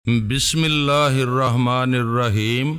بسم اللہ الرحمن الرحیم۔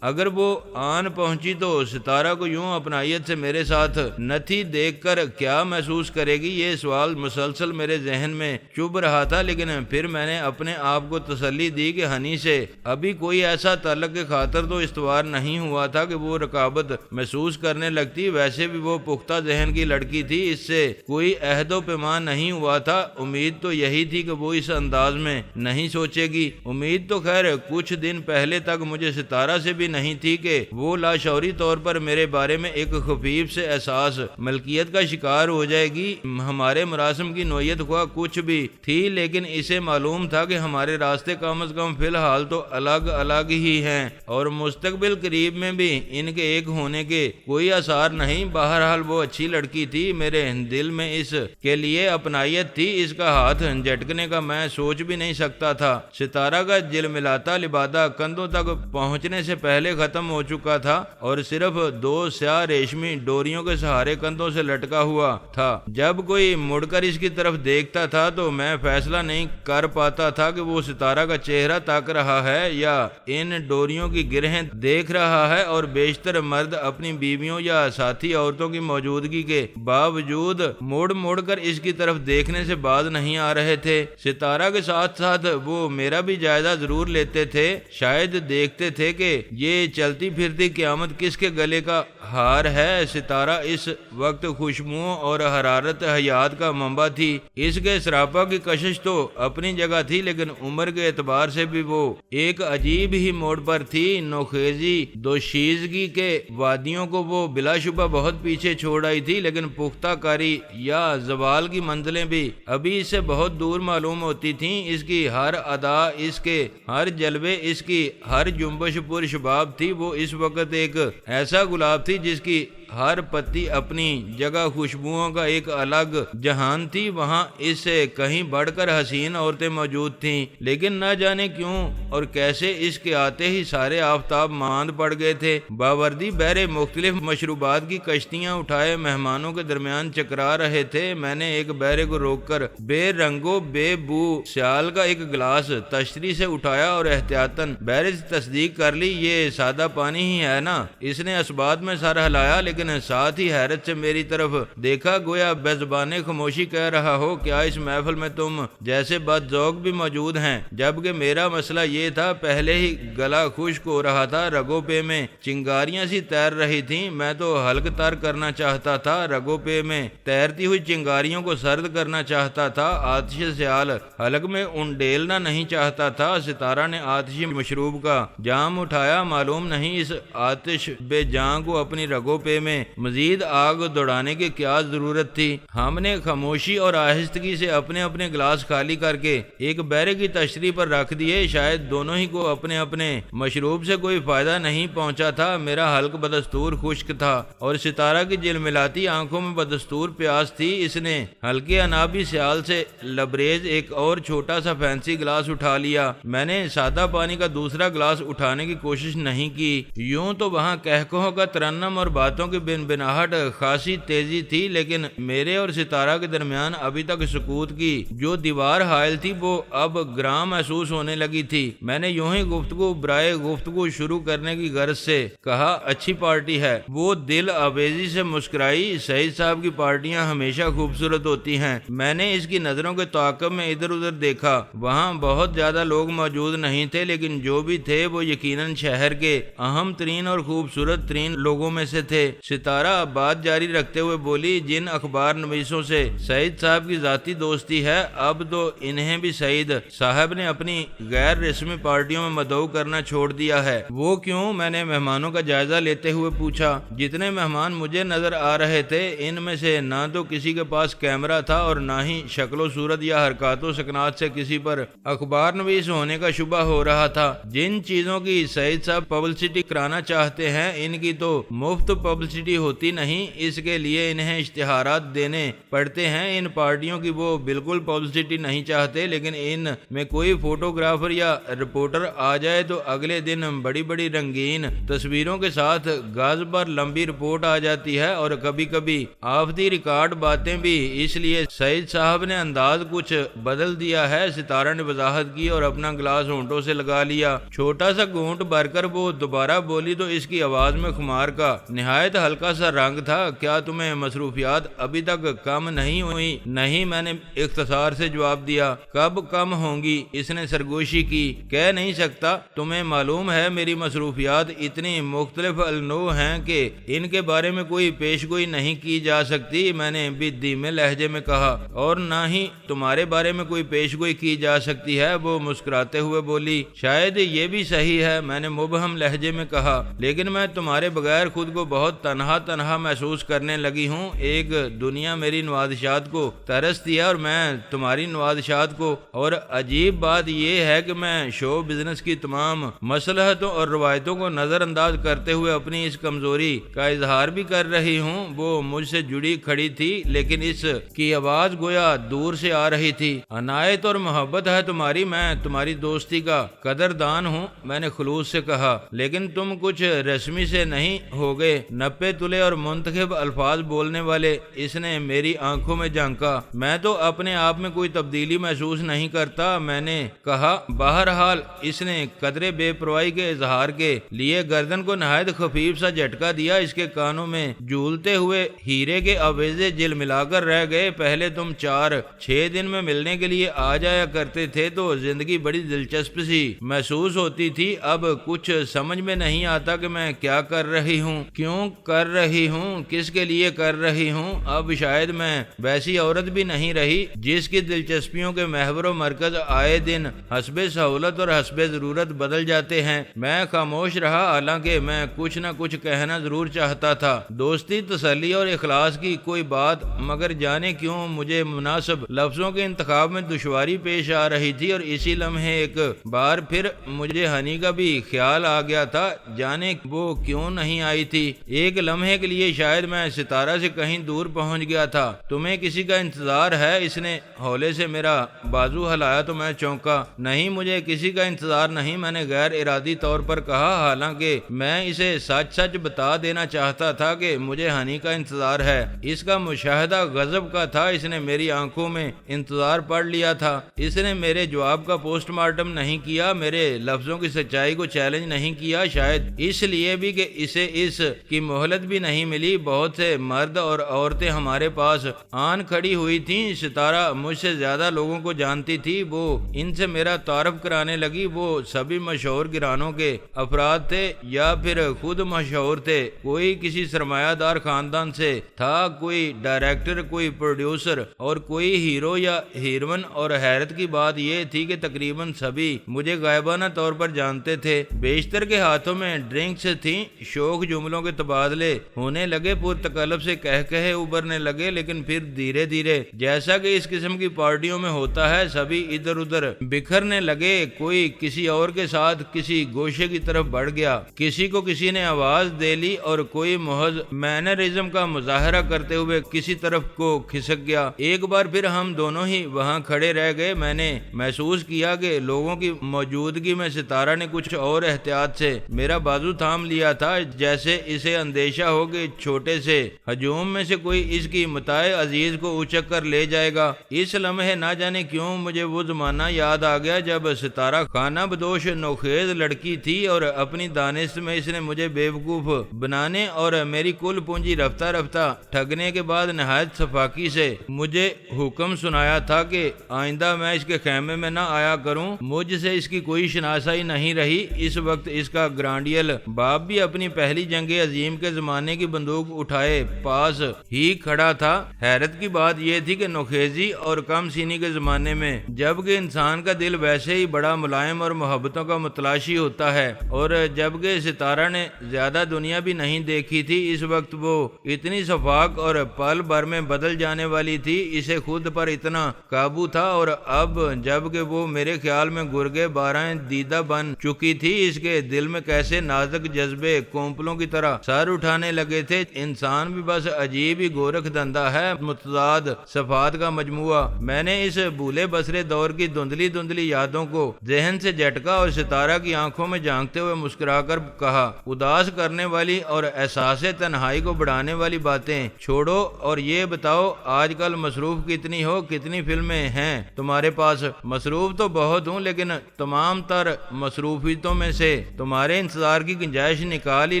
اگر وہ آن پہنچی تو ستارہ کو یوں اپنائیت سے میرے ساتھ نتھی دیکھ کر کیا محسوس کرے گی، یہ سوال مسلسل میرے ذہن میں چبھ رہا تھا، لیکن پھر میں نے اپنے آپ کو تسلی دی کہ ہنی سے ابھی کوئی ایسا تعلق کے خاطر تو استوار نہیں ہوا تھا کہ وہ رقابت محسوس کرنے لگتی۔ ویسے بھی وہ پختہ ذہن کی لڑکی تھی، اس سے کوئی عہد و پیمان نہیں ہوا تھا۔ امید تو یہی تھی کہ وہ اس انداز میں نہیں سوچے گی۔ امید تو خیر کچھ دن پہلے تک مجھے ستارہ سے بھی نہیں تھی کہ وہ لاشعوری طور پر میرے بارے میں ایک خفیف سے احساس ملکیت کا شکار ہو جائے گی۔ ہمارے مراسم کی نوعیت خواہ کچھ بھی تھی، لیکن اسے معلوم تھا کہ ہمارے راستے کم از کم فی الحال تو الگ الگ ہی ہیں، اور مستقبل قریب میں بھی ان کے ایک ہونے کے کوئی آثار نہیں۔ بہرحال وہ اچھی لڑکی تھی، میرے دل میں اس کے لیے اپنائیت تھی، اس کا ہاتھ جھٹکنے کا میں سوچ بھی نہیں سکتا تھا۔ ستارہ کا جلملاتا لبادہ کندھوں تک پہنچنے سے پہلے ختم ہو چکا تھا، اور صرف دو سیاہ ریشمی ڈوریوں کے سہارے کندھوں سے لٹکا ہوا تھا۔ جب کوئی مڑ کر اس کی طرف دیکھتا تھا تو میں فیصلہ نہیں کر پاتا تھا کہ وہ ستارہ کا چہرہ تاک رہا ہے یا ان ڈوریوں کی گرہیں دیکھ رہا ہے، اور بیشتر مرد اپنی بیویوں یا ساتھی عورتوں کی موجودگی کے باوجود مڑ مڑ کر اس کی طرف دیکھنے سے باز نہیں آ رہے تھے۔ ستارہ کے ساتھ ساتھ وہ میرا بھی جائزہ ضرور لیتے تھے، شاید دیکھتے تھے کہ یہ چلتی پھرتی قیامت کس کے گلے کا ہار ہے۔ ستارہ اس وقت خوشبوؤں اور حرارت حیات کا منبع تھی۔ اس کے سراپا کی کشش تو اپنی جگہ تھی، لیکن عمر کے اعتبار سے بھی وہ ایک عجیب ہی موڑ پر تھی۔ نوخیزی دوشیزگی کے وادیوں کو وہ بلا شبہ بہت پیچھے چھوڑ آئی تھی، لیکن پختہ کاری یا زوال کی منزلیں بھی ابھی اس سے بہت دور معلوم ہوتی تھیں۔ اس کی ہر ادا، اس کے ہر جلوے، اس کی ہر جنبش پر شباب تھی۔ وہ اس وقت ایک ایسا گلاب تھی جس کی ہر پتی اپنی جگہ خوشبوؤں کا ایک الگ جہان تھی۔ وہاں اس سے کہیں بڑھ کر حسین عورتیں موجود تھیں، لیکن نہ جانے کیوں اور کیسے اس کے آتے ہی سارے آفتاب ماند پڑ گئے تھے۔ باوردی بہرے مختلف مشروبات کی کشتیاں اٹھائے مہمانوں کے درمیان چکرا رہے تھے۔ میں نے ایک بہرے کو روک کر بے رنگو بے بو سیال کا ایک گلاس تشتری سے اٹھایا اور احتیاطاً بہرے سے تصدیق کر لی، یہ سادہ پانی ہی ہے نا؟ اس نے اسبات میں سر ہلایا، لیکن ساتھ ہی حیرت سے میری طرف دیکھا، گویا بے زبان خاموشی کہہ رہا ہو، کیا اس محفل میں تم جیسے بد ذوق بھی موجود ہیں؟ جبکہ میرا مسئلہ یہ تھا، پہلے ہی گلا خشک ہو رہا تھا، رگوں پہ میں چنگاریاں سی تیر رہی تھیں۔ میں تو حلق تر کرنا چاہتا تھا، رگوں پہ میں تیرتی ہوئی چنگاریوں کو سرد کرنا چاہتا تھا، آتش سیال حلق میں انڈیلنا نہیں چاہتا تھا۔ ستارہ نے آتشی مشروب کا جام اٹھایا، معلوم نہیں اس آتش بے جان کو اپنی رگوں پہ میں مزید آگ دوڑانے کی کیا ضرورت تھی۔ ہم نے خاموشی اور آہستگی سے اپنے اپنے گلاس خالی کر کے ایک بہرے کی تشتری پر رکھ دیے۔ شاید دونوں ہی کو اپنے اپنے مشروب سے کوئی فائدہ نہیں پہنچا تھا۔ میرا حلق بدستور خشک تھا اور ستارہ کی جلملاتی آنکھوں میں بدستور پیاس تھی۔ اس نے ہلکے عنابی سیال سے لبریز ایک اور چھوٹا سا فینسی گلاس اٹھا لیا۔ میں نے سادہ پانی کا دوسرا گلاس اٹھانے کی کوشش نہیں کی۔ یوں تو وہاں کہکہوں کا ترنم اور باتوں کی بنبناہٹ خاصی تیزی تھی، لیکن میرے اور ستارہ کے درمیان ابھی تک سکوت کی جو دیوار حائل تھی وہ اب گراں محسوس ہونے لگی تھی۔ میں نے یوں ہی گفتگو برائے گفتگو شروع کرنے کی غرض سے کہا، اچھی پارٹی ہے۔ وہ دل آویزی سے مسکرائی، سعید صاحب کی پارٹیاں ہمیشہ خوبصورت ہوتی ہیں۔ میں نے اس کی نظروں کے تعاقب میں ادھر ادھر دیکھا۔ وہاں بہت زیادہ لوگ موجود نہیں تھے، لیکن جو بھی تھے وہ یقیناً شہر کے اہم ترین اور خوبصورت ترین لوگوں میں سے تھے۔ ستارہ بات جاری رکھتے ہوئے بولی، جن اخبار نویسوں سے سعید صاحب کی ذاتی دوستی ہے، اب تو انہیں بھی سعید صاحب نے اپنی غیر رسمی پارٹیوں میں مدعو کرنا چھوڑ دیا ہے۔ وہ کیوں؟ میں نے مہمانوں کا جائزہ لیتے ہوئے پوچھا۔ جتنے مہمان مجھے نظر آ رہے تھے ان میں سے نہ تو کسی کے پاس کیمرہ تھا اور نہ ہی شکل و صورت یا حرکات و سکنات سے کسی پر اخبار نویس ہونے کا شبہ ہو رہا تھا۔ جن چیزوں کی سعید صاحب پبلسٹی کرانا چاہتے ہیں ان کی تو مفت پبلسٹی پبلسٹی ہوتی نہیں، اس کے لیے انہیں اشتہارات دینے پڑتے ہیں۔ ان پارٹیوں کی وہ بالکل پبلسٹی نہیں چاہتے، لیکن ان میں کوئی فوٹوگرافر یا رپورٹر آ جائے تو اگلے دن بڑی بڑی رنگین تصویروں کے ساتھ گاز پر لمبی رپورٹ آ جاتی ہے، اور کبھی کبھی آف دی ریکارڈ باتیں بھی۔ اس لیے سعید صاحب نے انداز کچھ بدل دیا ہے، ستارہ نے وضاحت کی اور اپنا گلاس ہونٹوں سے لگا لیا۔ چھوٹا سا گھونٹ بھر کر وہ دوبارہ بولی تو اس کی آواز میں خمار کا نہایت ہلکا سا رنگ تھا۔ کیا تمہیں مصروفیات ابھی تک کم نہیں ہوئی؟ نہیں، میں نے اختصار سے جواب دیا۔ کب کم ہوں گی؟ اس نے سرگوشی کی۔ کہہ نہیں سکتا، تمہیں معلوم ہے میری مصروفیات اتنی مختلف النوع ہیں کہ ان کے بارے میں کوئی پیش گوئی نہیں کی جا سکتی، میں نے بھی دھیمے لہجے میں کہا۔ اور نہ ہی تمہارے بارے میں کوئی پیش گوئی کی جا سکتی ہے، وہ مسکراتے ہوئے بولی۔ شاید یہ بھی صحیح ہے، میں نے مبہم لہجے میں کہا، لیکن میں تمہارے بغیر خود کو بہت تنہا محسوس کرنے لگی ہوں۔ ایک دنیا میری نوازشات کو ترستی ہے اور میں تمہاری نوازشات کو، اور عجیب بات یہ ہے کہ میں شو بزنس کی تمام مصلحتوں اور روایتوں کو نظر انداز کرتے ہوئے اپنی اس کمزوری کا اظہار بھی کر رہی ہوں۔ وہ مجھ سے جڑی کھڑی تھی، لیکن اس کی آواز گویا دور سے آ رہی تھی۔ عنایت اور محبت ہے تمہاری، میں تمہاری دوستی کا قدردان ہوں، میں نے خلوص سے کہا، لیکن تم کچھ رسمی سے نہیں ہوگے، نپے تلے اور منتخب الفاظ بولنے والے۔ اس نے میری آنکھوں میں جھانکا۔ میں تو اپنے آپ میں کوئی تبدیلی محسوس نہیں کرتا، میں نے کہا۔ بہرحال اس نے قدرے بے پرواہی کے اظہار کے لیے گردن کو نہایت خفیف سا جھٹکا دیا۔ اس کے کانوں میں جھولتے ہوئے ہیرے کے آویزے جل ملا کر رہ گئے۔ پہلے تم 4-6 دن میں ملنے کے لیے آ جایا کرتے تھے تو زندگی بڑی دلچسپ سی محسوس ہوتی تھی، اب کچھ سمجھ میں نہیں آتا کہ میں کیا کر رہی ہوں، کیوں کر رہی ہوں، کس کے لیے کر رہی ہوں۔ اب شاید میں ویسی عورت بھی نہیں رہی جس کی دلچسپیوں کے محور و مرکز آئے دن حسب سہولت اور حسب ضرورت بدل جاتے ہیں۔ میں خاموش رہا، حالانکہ میں کچھ نہ کچھ کہنا ضرور چاہتا تھا، دوستی، تسلی اور اخلاص کی کوئی بات، مگر جانے کیوں مجھے مناسب لفظوں کے انتخاب میں دشواری پیش آ رہی تھی، اور اسی لمحے ایک بار پھر مجھے ہنی کا بھی خیال آ گیا تھا، جانے وہ کیوں نہیں آئی تھی۔ ایک لمحے کے لیے شاید میں ستارہ سے کہیں دور پہنچ گیا تھا۔ تمہیں کسی کا انتظار ہے؟ اس نے ہولے سے میرا بازو ہلایا تو میں چونکا۔ نہیں، مجھے کسی کا انتظار نہیں، میں نے غیر ارادی طور پر کہا، حالانکہ میں اسے سچ بتا دینا چاہتا تھا کہ مجھے ہنی کا انتظار ہے۔ اس کا مشاہدہ غضب کا تھا، اس نے میری آنکھوں میں انتظار پڑھ لیا تھا۔ اس نے میرے جواب کا پوسٹ مارٹم نہیں کیا، میرے لفظوں کی سچائی کو چیلنج نہیں کیا، شاید اس لیے بھی کہ اسے اس کی مہلت بھی نہیں ملی۔ بہت سے مرد اور عورتیں ہمارے پاس آن کھڑی ہوئی تھیں، ستارہ مجھ سے زیادہ لوگوں کو جانتی تھی، وہ ان سے میرا تعارف کرانے لگی۔ وہ سبھی مشہور گھرانوں کے افراد تھے یا پھر خود مشہور تھے، کوئی کسی سرمایہ دار خاندان سے تھا، کوئی ڈائریکٹر، کوئی پروڈیوسر اور کوئی ہیرو یا ہیروئن، اور حیرت کی بات یہ تھی کہ تقریباً سبھی مجھے غائبانہ طور پر جانتے تھے۔ بیشتر کے ہاتھوں میں ڈرنکس تھیں، شوخ جملوں کے تبادلے ہونے لگے، پرتکلف سے کہے ابھرنے لگے، لیکن پھر دھیرے دھیرے جیسا کہ اس قسم کی پارٹیوں میں ہوتا ہے، سبھی ادھر ادھر بکھرنے لگے۔ کوئی کسی اور کے ساتھ کسی گوشے کی طرف بڑھ گیا، کسی کو کسی نے آواز دے لی، اور کوئی محض مینرزم کا مظاہرہ کرتے ہوئے کسی طرف کو کھسک گیا۔ ایک بار پھر ہم دونوں ہی وہاں کھڑے رہ گئے۔ میں نے محسوس کیا کہ لوگوں کی موجودگی میں ستارہ نے کچھ اور احتیاط سے میرا بازو تھام لیا تھا، جیسے اسے اندیشہ ہو کہ چھوٹے سے ہجوم میں سے کوئی اس کی متاع عزیز کو اچک کر لے جائے گا۔ اس لمحے نہ جانے کیوں مجھے وہ زمانہ یاد آ گیا جب ستارہ خانہ بدوش نوخیز لڑکی تھی، اور اپنی دانش میں اس نے مجھے بیوقوف بنانے اور میری کل پونجی رفتہ رفتہ ٹھگنے کے بعد نہایت صفاقی سے مجھے حکم سنایا تھا کہ آئندہ میں اس کے خیمے میں نہ آیا کروں۔ مجھ سے اس کی کوئی شناسائی نہیں رہی۔ اس وقت اس کا گرانڈیل باپ بھی اپنی پہلی جنگ عظیم کے زمانے کی بندوق اٹھائے پاس ہی کھڑا تھا۔ حیرت کی بات یہ تھی کہ نوخیزی اور کم سینی کے زمانے میں، جبکہ انسان کا دل ویسے ہی بڑا ملائم اور محبتوں کا متلاشی ہوتا ہے، اور جبکہ ستارہ نے زیادہ دنیا بھی نہیں دیکھی تھی، اس وقت وہ اتنی شفاق اور پل بھر میں بدل جانے والی تھی، اسے خود پر اتنا قابو تھا، اور اب جبکہ وہ میرے خیال میں گرگے بارہیں دیدہ بن چکی تھی، اس کے دل میں کیسے نازک جذبے کومپلوں کی طرح سر اٹھانے لگے تھے۔ انسان بھی بس عجیب ہی گورکھ دھندا ہے، متضاد صفات کا مجموعہ۔ میں نے اس بھولے بسرے دور کی دھندلی دھندلی یادوں کو ذہن سے جھٹکا اور ستارہ کی آنکھوں میں جھانکتے ہوئے مسکرا کر کہا، اداس کرنے والی اور احساس تنہائی کو بڑھانے والی باتیں چھوڑو اور یہ بتاؤ آج کل مصروف کتنی ہو، کتنی فلمیں ہیں تمہارے پاس؟ مصروف تو بہت ہوں، لیکن تمام تر مصروفیتوں میں سے تمہارے انتظار کی گنجائش نکال ہی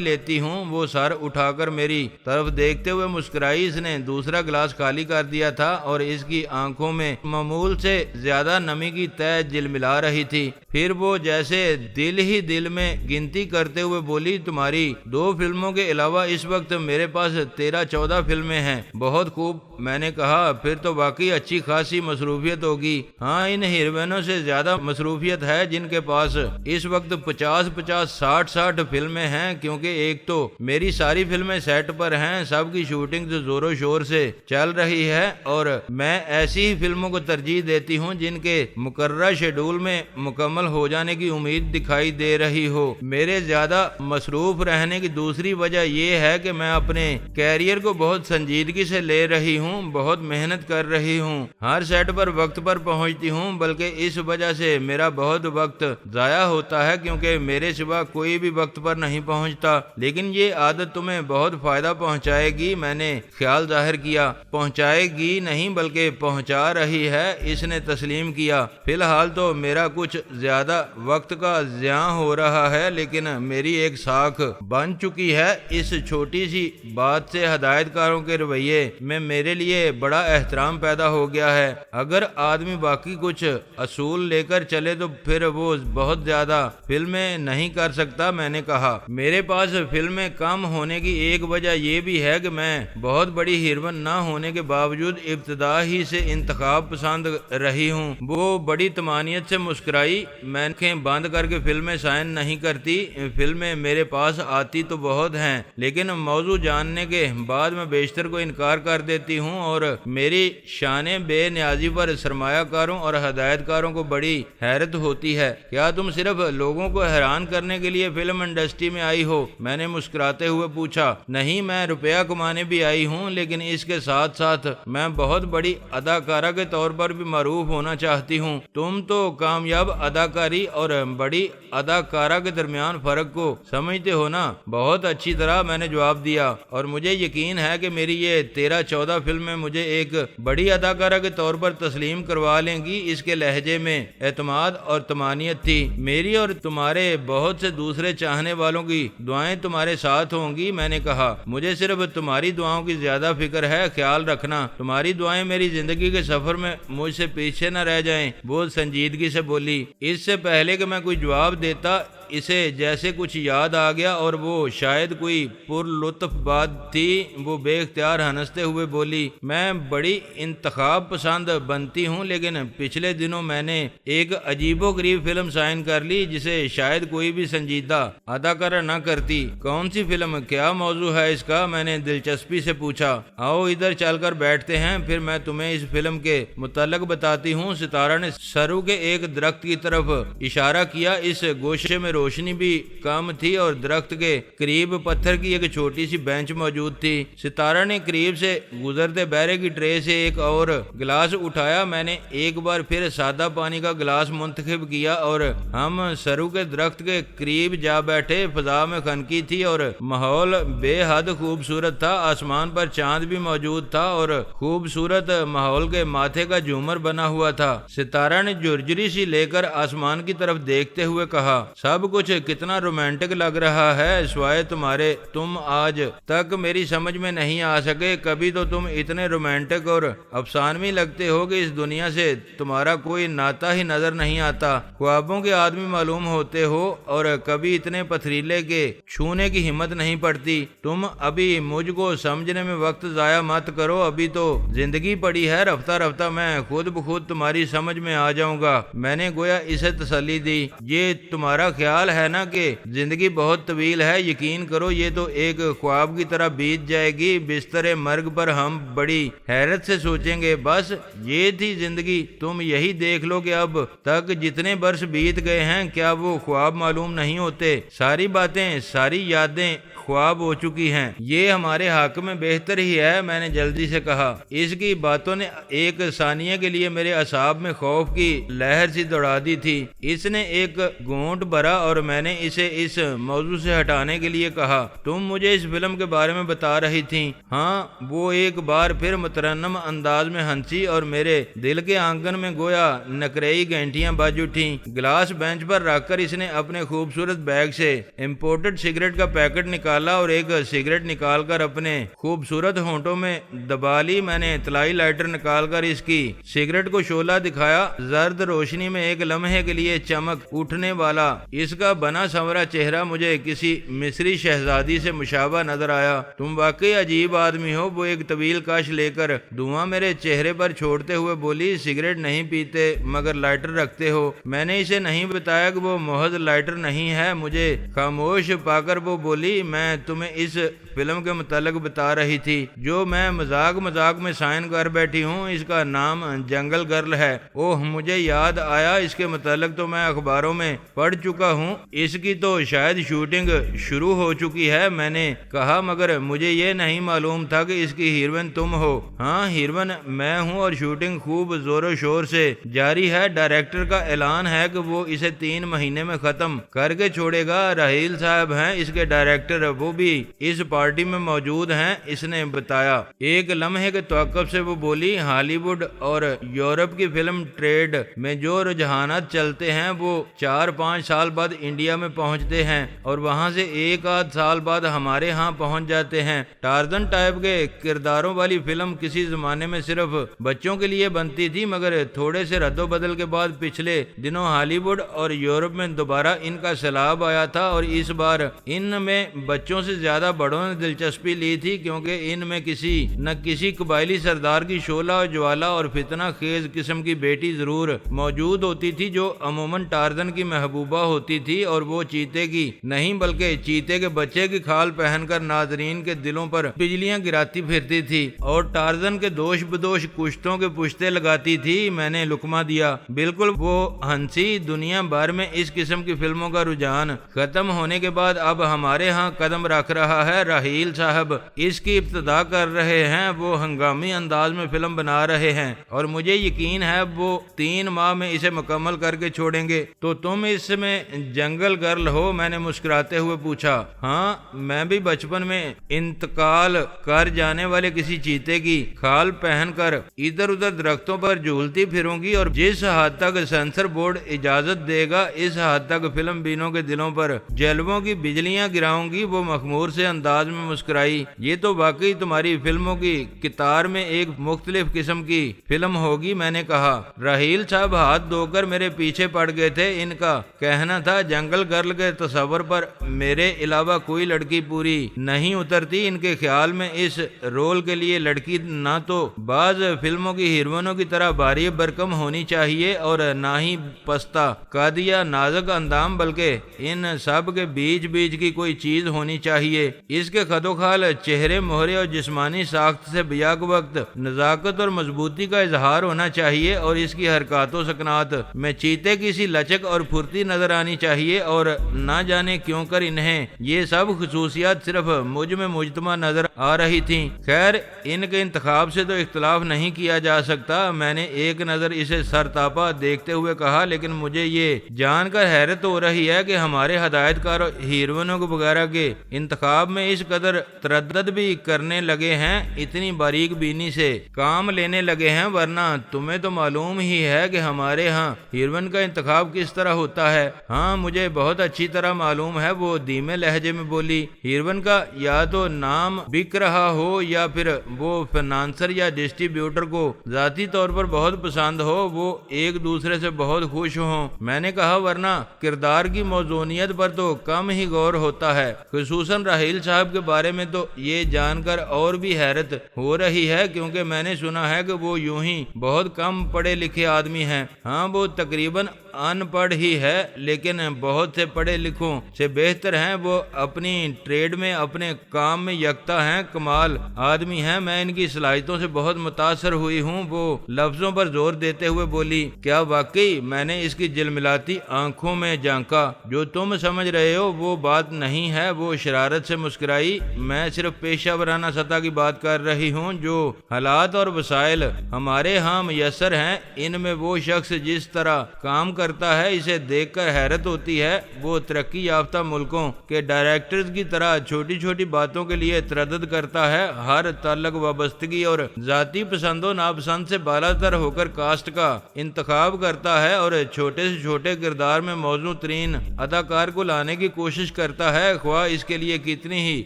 لیتی ہوں۔ وہ سر اٹھا کر میری طرف دیکھتے ہوئے مسکرائی۔ اس نے دوسرا گلاس خالی کر دیا تھا اور اس کی آنکھوں میں معمول سے زیادہ نمی کی تہ جلملا رہی تھی۔ پھر وہ جیسے دل ہی دل میں گنتی کرتے ہوئے بولی، تمہاری 2 فلموں کے علاوہ اس وقت میرے پاس 13-14 فلمیں ہیں۔ بہت خوب، میں نے کہا، پھر تو واقعی اچھی خاصی مصروفیت ہوگی۔ ہاں، ان ہیروینوں سے زیادہ مصروفیت ہے جن کے پاس اس وقت 50-50 60-60 فلمیں ہیں، کیونکہ ایک تو میری ساری فلمیں سیٹ پر ہیں، سب کی شوٹنگ زور و شور سے چل رہی ہے، اور میں ایسی ہی فلموں کو ترجیح دیتی ہوں جن کے مقررہ شیڈول میں مکمل ہو جانے کی امید دکھائی دے رہی ہو۔ میرے زیادہ مصروف رہنے کی دوسری وجہ یہ ہے کہ میں اپنے کیریئر کو بہت سنجیدگی سے لے رہی ہوں، بہت محنت کر رہی ہوں، ہر سیٹ پر وقت پر پہنچتی ہوں، بلکہ اس وجہ سے میرا بہت وقت ضائع ہوتا ہے کیونکہ میرے سوا کوئی بھی وقت پر نہیں پہنچتا۔ لیکن یہ عادت تمہیں بہت فائدہ پہنچائے گی۔ میں نے خیال ظاہر کیا۔ پہنچائے گی نہیں بلکہ پہنچا رہی ہے، اس نے تسلیم کیا۔ فی الحال تو میرا کچھ زیادہ وقت کا ضیاع ہو رہا ہے، لیکن میری ایک ساکھ بن چکی ہے۔ اس چھوٹی سی بات سے ہدایت کاروں کے رویے میں میرے لیے بڑا احترام پیدا ہو گیا ہے۔ اگر آدمی باقی کچھ اصول لے کر چلے تو پھر وہ بہت زیادہ فلمیں نہیں کر سکتا۔ میں نے کہا، میرے پاس فلمیں کم ہونے کی ایک وجہ یہ بھی ہے کہ میں بہت بڑی ہیروین نہ ہونے کے باوجود ابتدا ہی سے انتخاب پسند رہی ہوں۔ وہ بڑی طمانینت سے مسکرائی۔ میں آنکھیں بند کر کے فلمیں سائن نہیں کرتی۔ فلمیں میرے پاس آتی تو بہت ہیں، لیکن موضوع جاننے کے بعد میں بیشتر کو انکار کر دیتی ہوں، اور میری شان بے نیازی پر سرمایہ کاروں اور ہدایت کاروں کو بڑی حیرت ہوتی ہے۔ کیا تم صرف لوگوں کو حیران کرنے کے لیے فلم انڈسٹری میں آئی ہو؟ میں نے مسکراتے ہوئے پوچھا۔ نہیں، میں روپیہ کمانے بھی آئی ہوں، لیکن اس کے ساتھ ساتھ میں بہت بڑی اداکارہ کے طور پر بھی معروف ہونا چاہتی ہوں۔ تم تو کامیاب اداکاری اور بڑی اداکارہ کے درمیان فرق کو سمجھتے ہو نا؟ بہت اچھی طرح، میں نے جواب دیا، اور مجھے یقین ہے کہ میری یہ 13-14 فلمیں مجھے ایک بڑی اداکارہ کے طور پر تسلیم کروا لیں گی۔ اس کے لہجے میں اعتماد اور طمانینت تھی۔ میری اور تمہارے بہت سے دوسرے چاہنے والوں کی دعائیں تمہارے ساتھ ہوں گی۔ میں نے کہا، مجھے صرف تمہاری دعاؤں کی زیادہ فکر ہے، خیال رکھنا تمہاری دعائیں میری زندگی کے سفر میں مجھ سے پیچھے نہ رہ جائیں۔ وہ سنجیدگی سے بولی۔ اس سے پہلے کہ میں کوئی جواب دیتا، اسے جیسے کچھ یاد آ گیا، اور وہ شاید کوئی پر لطف بات تھی۔ وہ بے اختیار ہنستے ہوئے بولی، میں بڑی انتخاب پسند بنتی ہوں، لیکن پچھلے دنوں میں نے ایک عجیب و غریب فلم سائن کر لی جسے شاید کوئی بھی سنجیدہ اداکارہ نہ کرتی۔ کون سی فلم؟ کیا موضوع ہے اس کا؟ میں نے دلچسپی سے پوچھا۔ آؤ ادھر چل کر بیٹھتے ہیں، پھر میں تمہیں اس فلم کے متعلق بتاتی ہوں۔ ستارہ نے سرو کے ایک درخت کی طرف اشارہ کیا۔ اس گوشے میں روشنی بھی کم تھی اور درخت کے قریب پتھر کی ایک چھوٹی سی بینچ موجود تھی۔ ستارہ نے قریب سے گزرتے بحرے کی ٹرے سے ایک اور گلاس اٹھایا۔ میں نے ایک بار پھر سادہ پانی کا گلاس منتخب کیا اور ہم سرو کے درخت کے قریب جا بیٹھے۔ فضا میں خنکی تھی اور ماحول بے حد خوبصورت تھا۔ آسمان پر چاند بھی موجود تھا اور خوبصورت ماحول کے ماتھے کا جھومر بنا ہوا تھا۔ ستارہ نے جھرجھری سی لے کر آسمان کی طرف دیکھتے ہوئے کہا، سب کچھ کتنا رومانٹک لگ رہا ہے، سوائے تمہارے۔ تم آج تک میری سمجھ میں نہیں آ سکے۔ کبھی تو تم اتنے رومانٹک اور افسانوی لگتے ہو کہ اس دنیا سے تمہارا کوئی ناتا ہی نظر نہیں آتا۔ خوابوں کے آدمی معلوم ہوتے ہو اور کبھی اتنے پتھریلے کے چھونے کی ہمت نہیں پڑتی۔ تم ابھی مجھ کو سمجھنے میں وقت ضائع مت کرو، ابھی تو زندگی پڑی ہے، رفتہ رفتہ میں خود بخود تمہاری سمجھ میں آ جاؤں گا۔ میں نے گویا اسے تسلی دی۔ یہ تمہارا خیال ہے نا کہ زندگی بہت طویل ہے، یقین کرو یہ تو ایک خواب کی طرح بیت جائے گی۔ بستر مرگ پر ہم بڑی حیرت سے سوچیں گے، بس یہ تھی زندگی۔ تم یہی دیکھ لو کہ اب تک جتنے برس بیت گئے ہیں، کیا وہ خواب معلوم نہیں ہوتے؟ ساری باتیں، ساری یادیں خواب ہو چکی ہیں، یہ ہمارے حق میں بہتر ہی ہے۔ میں نے جلدی سے کہا۔ اس کی باتوں نے ایک ثانیہ کے لیے میرے اعصاب میں خوف کی لہر سی دوڑا دی تھی۔ اس نے ایک گھونٹ بھرا اور میں نے اسے اس موضوع سے ہٹانے کے لیے کہا، تم مجھے اس فلم کے بارے میں بتا رہی تھی۔ ہاں، وہ ایک بار پھر مترنم انداز میں ہنسی اور میرے دل کے آنگن میں گویا نقرئی گھنٹیاں بج اٹھیں۔ گلاس بینچ پر رکھ کر اس نے اپنے خوبصورت بیگ سے امپورٹڈ سگریٹ کا پیکٹ نکالا اور ایک سگریٹ نکال کر اپنے خوبصورت ہونٹوں میں دبا لی۔ میں نے طلائی لائٹر نکال کر اس کی سگریٹ کو شعلہ دکھایا۔ زرد روشنی میں ایک لمحے کے لیے چمک اٹھنے والا اس کا بنا سنورا چہرہ مجھے کسی مصری شہزادی سے مشابہ نظر آیا۔ تم واقعی عجیب آدمی ہو، وہ ایک طویل کاش لے کر دھواں میرے چہرے پر چھوڑتے ہوئے بولی۔ سگریٹ نہیں پیتے مگر لائٹر رکھتے ہو۔ میں نے اسے نہیں بتایا کہ وہ محض لائٹر نہیں ہے۔ مجھے خاموش پا کر وہ بولی، میں تمہیں اس فلم کے متعلق بتا رہی تھی جو میں مذاق میں سائن کر بیٹھی ہوں۔ اس کا نام جنگل گرل ہے۔ اوہ، مجھے یاد آیا، اس کے متعلق تو میں اخباروں میں پڑھ چکا ہوں۔ اس کی تو شاید شوٹنگ شروع ہو چکی ہے۔ میں نے کہا، مگر مجھے یہ نہیں معلوم تھا کہ اس کی ہیروئن تم ہو۔ ہاں، ہیروئن میں ہوں اور شوٹنگ خوب زور و شور سے جاری ہے۔ ڈائریکٹر کا اعلان ہے کہ وہ اسے 3 مہینے میں ختم کر کے چھوڑے گا۔ راہیل صاحب ہیں اس کے ڈائریکٹر، وہ بھی اس پارٹی میں موجود ہیں، اس نے بتایا۔ ایک لمحے کے توقف سے وہ بولی، ہالی ووڈ اور یورپ کی فلم ٹریڈ میں جو رجحانات چلتے ہیں وہ 4-5 سال بعد انڈیا میں پہنچتے ہیں اور وہاں سے 1-8 سال بعد ہمارے ہاں پہنچ جاتے ہیں۔ ٹارزن ٹائپ کے کرداروں والی فلم کسی زمانے میں صرف بچوں کے لیے بنتی تھی، مگر تھوڑے سے رد و بدل کے بعد پچھلے دنوں ہالی ووڈ اور یورپ میں دوبارہ ان کا سیلاب آیا تھا اور اس بار ان میں بچوں سے زیادہ بڑوں نے دلچسپی لی تھی، کیونکہ ان میں کسی نہ کسی قبائلی سردار کی شعلہ و جوالا اور فتنہ خیز قسم کی بیٹی ضرور موجود ہوتی تھی جو عموماً ٹارزن کی محبوبہ ہوتی تھی، اور وہ چیتے کی نہیں بلکہ چیتے کے بچے کی کھال پہن کر ناظرین کے دلوں پر بجلیاں گراتی پھرتی تھی اور ٹارزن کے دوش بدوش کشتوں کے پشتے لگاتی تھی۔ میں نے لقمہ دیا۔ بالکل وہ ہنسی۔ دنیا بھر میں اس قسم کی فلموں کا رجحان ختم ہونے کے بعد اب ہمارے ہاں قدم رکھ رہا ہے۔ راہیل صاحب اس کی ابتدا کر رہے ہیں، وہ ہنگامی انداز میں فلم بنا رہے ہیں اور مجھے یقین ہے وہ 3 ماہ میں اسے مکمل کر کے چھوڑیں گے۔ تو تم اس میں جنگل گرل ہو؟ میں نے مسکراتے ہوئے پوچھا۔ ہاں، میں بھی بچپن میں انتقال کر جانے والے کسی چیتے کی کھال پہن کر ادھر ادھر درختوں پر جھولتی پھروں گی، اور جس حد تک سینسر بورڈ اجازت دے گا اس حد تک فلم بینوں کے دلوں پر جلووں کی بجلیاں گراؤں گی۔ وہ مخمور سے انداز میں مسکرائی۔ یہ تو واقعی تمہاری فلموں کی قطار میں ایک مختلف قسم کی فلم ہوگی، میں نے کہا۔ راہیل صاحب ہاتھ دھو کر میرے پیچھے پڑ گئے تھے۔ ان کا کہنا تھا جنگل گرل کے تصور پر میرے علاوہ کوئی لڑکی پوری نہیں اترتی۔ ان کے خیال میں اس رول کے لیے لڑکی نہ تو بعض فلموں کی ہیروئنوں کی طرح بھاری برکم ہونی چاہیے اور نہ ہی پستہ قد یا نازک اندام، بلکہ ان سب کے بیچ کی کوئی چیز ہونی چاہیے۔ اس کے خد و خال، چہرے مہرے اور جسمانی ساخت سے بیک وقت نزاکت اور مضبوطی کا اظہار ہونا چاہیے، اور اس کی حرکات و سکنات میں چیتے کی سی لچک اور پھرتی نظر آنی چاہیے، اور نہ جانے کیوں کر انہیں یہ سب خصوصیات صرف مجھ میں مجتمع نظر آ رہی تھیں۔ خیر، ان کے انتخاب سے تو اختلاف نہیں کیا جا سکتا۔ میں نے ایک نظر اسے سرتاپا دیکھتے ہوئے کہا، لیکن مجھے یہ جان کر حیرت ہو رہی ہے کہ ہمارے ہدایت کار ہیروئنوں وغیرہ کے انتخاب میں اس قدر تردد بھی کرنے لگے ہیں، اتنی باریک بینی سے کام لینے لگے ہیں، ورنہ تمہیں تو معلوم ہی ہے کہ ہمارے ہاں ہیروئن کا انتخاب کس طرح ہوتا ہے۔ ہاں، مجھے بہت اچھی طرح معلوم ہے، وہ دھیمے لہجے میں بولی۔ ہیروئن کا یا تو نام بک رہا ہو یا پھر وہ فنانسر یا ڈسٹریبیوٹر کو ذاتی طور پر بہت پسند ہو، وہ ایک دوسرے سے بہت خوش ہوں۔ میں نے کہا، ورنہ کردار کی موزونیت پر تو کم ہی غور ہوتا ہے، خصوصاً راہیل صاحب کے بارے میں تو یہ جان کر اور بھی حیرت ہو رہی ہے، کیونکہ میں نے سنا ہے کہ وہ یوں ہی بہت کم پڑھے لکھے آدمی ہیں۔ ہاں، وہ تقریباً ان پڑھ ہی ہے، لیکن بہت سے پڑھے لکھوں سے بہتر ہیں۔ وہ اپنی ٹریڈ میں، اپنے کام میں یکتا ہیں، کمال آدمی ہیں۔ میں ان کی صلاحیتوں سے بہت متاثر ہوئی ہوں۔ وہ لفظوں پر زور دیتے ہوئے بولی، کیا واقعی؟ میں نے اس کی جلملاتی آنکھوں میں جھانکا۔ جو تم سمجھ رہے ہو وہ بات نہیں ہے۔ وہ شرارت سے مسکرائی۔ میں صرف پیشہ ورانہ سطح کی بات کر رہی ہوں۔ جو حالات اور وسائل ہمارے ہاں میسر ہیں، ان میں وہ شخص جس طرح کام کرتا ہے اسے دیکھ کر حیرت ہوتی ہے۔ وہ ترقی یافتہ ملکوں کے ڈائریکٹرز کی طرح چھوٹی چھوٹی باتوں کے لیے تردد کرتا ہے، ہر تعلق وابستگی اور ذاتی پسند و ناپسند سے بالا تر ہو کر کاسٹ کا انتخاب کرتا ہے، اور چھوٹے سے چھوٹے کردار میں موزوں ترین اداکار کو لانے کی کوشش کرتا ہے، خواہ اس کے لیے کتنی ہی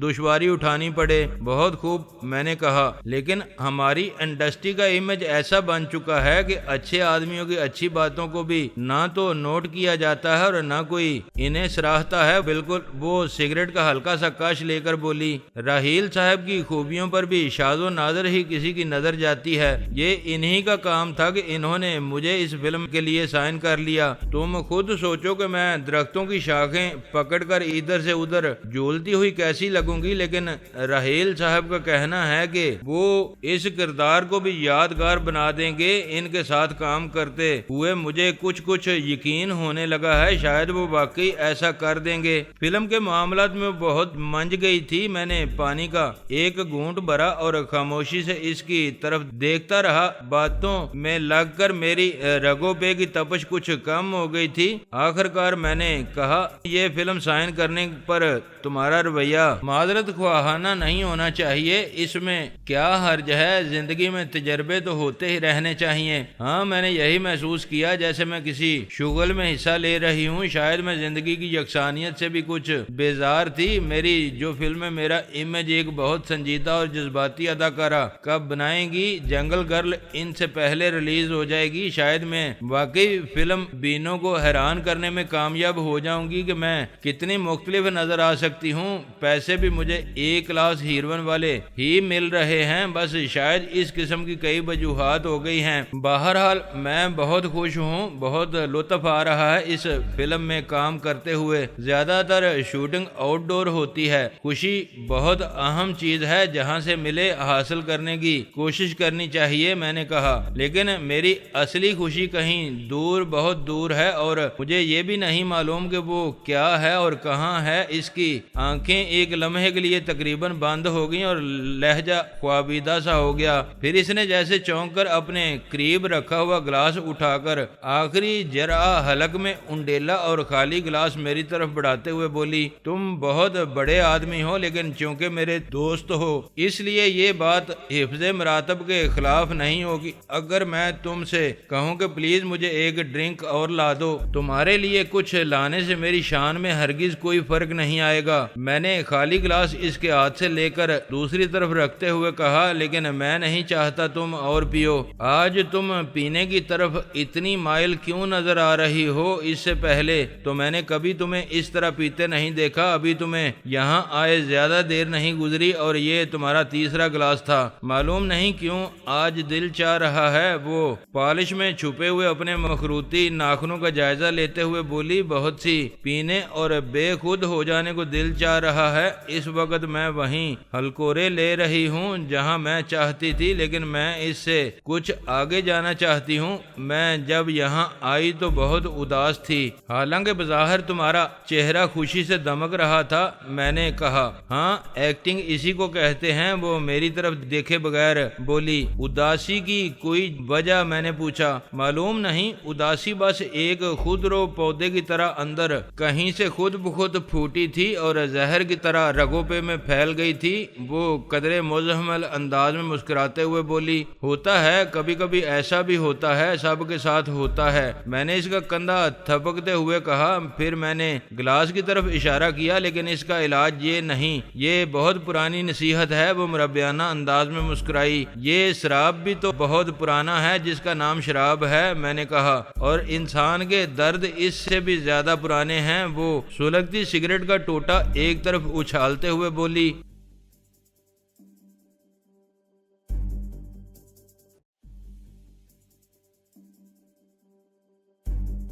دشواری اٹھانی پڑے۔ بہت خوب، میں نے کہا، لیکن ہماری انڈسٹری کا امیج ایسا بن چکا ہے کہ اچھے آدمیوں کی اچھی باتوں کو بھی نہ تو نوٹ کیا جاتا ہے اور نہ کوئی انہیں سراہتا ہے۔ بالکل۔ وہ سگریٹ کا ہلکا سا کش لے کر بولی، راحیل صاحب کی خوبیوں پر بھی شاذ و نادر ہی کسی کی نظر جاتی ہے۔ یہ انہی کا کام تھا کہ انہوں نے مجھے اس فلم کے لیے سائن کر لیا۔ تم خود سوچو کہ میں درختوں کی شاخیں پکڑ کر ادھر سے ادھر جھولتی ہوئی کیسی لگوں گی، لیکن راحیل صاحب کا کہنا ہے کہ وہ اس کردار کو بھی یادگار بنا دیں گے۔ ان کے ساتھ کام کرتے ہوئے مجھے کچھ یقین ہونے لگا ہے، شاید وہ واقعی ایسا کر دیں گے۔ فلم کے معاملات میں بہت منج گئی تھی۔ میں نے پانی کا ایک گھونٹ بھرا اور خاموشی سے اس کی طرف دیکھتا رہا۔ باتوں میں لگ کر میری رگوں پہ کی تپش کچھ کم ہو گئی تھی۔ آخر کار میں نے کہا، یہ فلم سائن کرنے پر تمہارا رویہ معذرت خواہانہ نہیں ہونا چاہیے۔ اس میں کیا حرج ہے؟ زندگی میں تجربے تو ہوتے ہی رہنے چاہیے۔ ہاں، میں نے یہی محسوس کیا جیسے میں کسی شغل میں حصہ لے رہی ہوں۔ شاید میں زندگی کی یکسانیت سے بھی کچھ بیزار تھی۔ میری جو فلم میں میرا امیج ایک بہت سنجیدہ اور جذباتی اداکارہ کب بنائیں گی؟ جنگل گرل ان سے پہلے ریلیز ہو جائے گی۔ شاید میں واقعی فلم بینوں کو حیران کرنے میں کامیاب ہو جاؤں گی کہ میں کتنی مختلف نظر آ سکتی ہوں۔ پیسے بھی مجھے ایک کلاس ہیروئن والے ہی مل رہے ہیں، بس شاید اس قسم کی کئی وجوہات ہو گئی ہیں۔ بہرحال میں بہت خوش ہوں، بہت لطف آ رہا ہے اس فلم میں کام کرتے ہوئے۔ زیادہ تر شوٹنگ آؤٹ ڈور ہوتی ہے۔ خوشی بہت اہم چیز ہے، جہاں سے ملے حاصل کرنے کی کوشش کرنی چاہیے، میں نے کہا، لیکن میری اصلی خوشی کہیں دور، بہت دور ہے، اور مجھے یہ بھی نہیں معلوم کہ وہ کیا ہے اور کہاں ہے۔ اس کی آنکھیں ایک لمحے کے لیے تقریباً بند ہو گئیں اور لہجہ خوابیدہ سا ہو گیا۔ پھر اس نے جیسے چونک کر اپنے قریب رکھا ہوا گلاس اٹھا کر آخری جرعہ حلق میں انڈیلا اور خالی گلاس میری طرف بڑھاتے ہوئے بولی، تم بہت بڑے آدمی ہو، لیکن چونکہ میرے دوست ہو اس لیے یہ بات حفظ مراتب کے خلاف نہیں ہوگی اگر میں تم سے کہوں کہ پلیز مجھے ایک ڈرنک اور لا دو۔ تمہارے لیے کچھ لانے سے میری شان میں ہرگز کوئی فرق نہیں آئے گا۔ میں نے خالی گلاس اس کے ہاتھ سے لے کر دوسری طرف رکھتے ہوئے کہا، لیکن میں نہیں چاہتا تم اور پیو۔ آج تم پینے کی طرف اتنی مائل کیوں نظر آ رہی ہو؟ اس سے پہلے تو میں نے کبھی تمہیں اس طرح پیتے نہیں دیکھا۔ ابھی تمہیں یہاں آئے زیادہ دیر نہیں گزری اور یہ تمہارا تیسرا گلاس تھا۔ معلوم نہیں کیوں آج دل چاہ رہا ہے۔ وہ پالش میں چھپے ہوئے اپنے مخروطی ناخنوں کا جائزہ لیتے ہوئے بولی، بہت سی پینے اور بے خود ہو جانے کو دل چاہ رہا ہے۔ اس وقت میں وہیں ہلکورے لے رہی ہوں جہاں میں چاہتی تھی، لیکن میں اس سے کچھ آگے جانا چاہتی ہوں۔ میں جب یہاں آئی تو بہت اداس تھی، حالانکہ بظاہر تمہارا چہرہ خوشی سے دمک رہا تھا۔ میں نے کہا، ہاں، ایکٹنگ اسی کو کہتے ہیں۔ وہ میری طرف دیکھے بغیر بولی، اداسی کی کوئی وجہ؟ میں نے پوچھا۔ معلوم نہیں، اداسی بس ایک خودرو پودے کی طرح اندر کہیں سے خود بخود پھوٹی تھی اور زہر کی طرح رگوں پہ میں پھیل گئی تھی۔ وہ قدرے مزمل انداز میں مسکراتے ہوئے بولی، ہوتا ہے، کبھی کبھی ایسا بھی ہوتا ہے، سب کے ساتھ ہوتا ہے۔ میں نے اس کا کندھا تھپکتے ہوئے کہا، پھر میں نے گلاس کی طرف اشارہ کیا، لیکن اس کا علاج یہ نہیں، یہ بہت پرانی نصیحت ہے۔ وہ مربیانہ انداز میں مسکرائی، یہ شراب بھی تو بہت پرانا ہے جس کا نام شراب ہے، میں نے کہا، اور انسان کے درد اس سے بھی زیادہ پرانے ہیں۔ وہ سلگتی سگریٹ کا ٹوٹا ایک طرف اچھالتے ہوئے بولی،